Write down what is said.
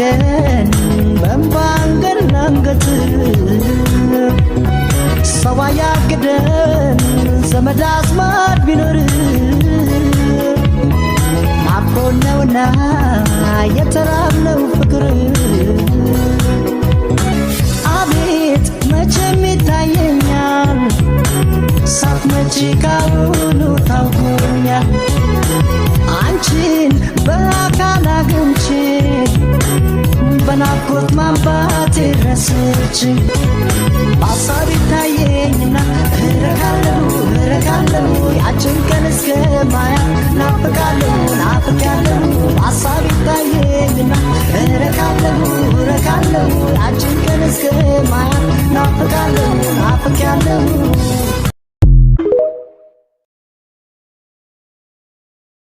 ተለያየን በእንባንገር አንገት ሰው ያግደን ዘመድ አዝማድ ቢኖር ናፍቆት ነውና የተራብነው ፍቅር አቤት መቼም ይታየኛል ሳትመጪ ካሁኑ ታውቆኛል አንቺን በአካል አግኝቼ በናፍቆት ማንባቴ ረስቼ በሀሳብ ይታየኝና እረካለሁ ያችን ቀን እስከማያት ናፍቃለሁ በሀሳብ ይታየኝና እረካለሁ ያችን ቀን እስከማያት ናፍቃለሁ